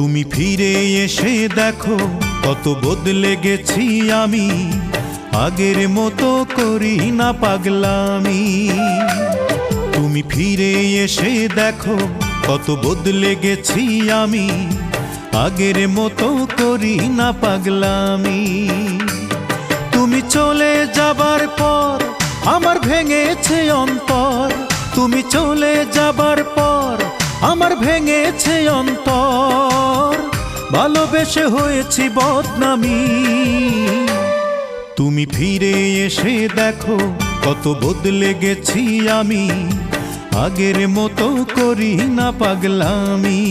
তুমি ফিরে এসে দেখো কত বদলে গেছি আমি, আগের মতো করি না পাগলামি। তুমি ফিরে এসে দেখো কত বদলে গেছি আমি, আগের মতো করি না পাগলামি। তুমি চলে যাবার পর আমার ভেঙেছে অন্তর, তুমি চলে যাবার পর আমার ভেঙেছে অন্তর, ভালোবেসে হয়েছি বদনামি। তুমি ফিরে এসে দেখো কত বদলে গেছি আমি, আগের মতো করি না পাগলামি।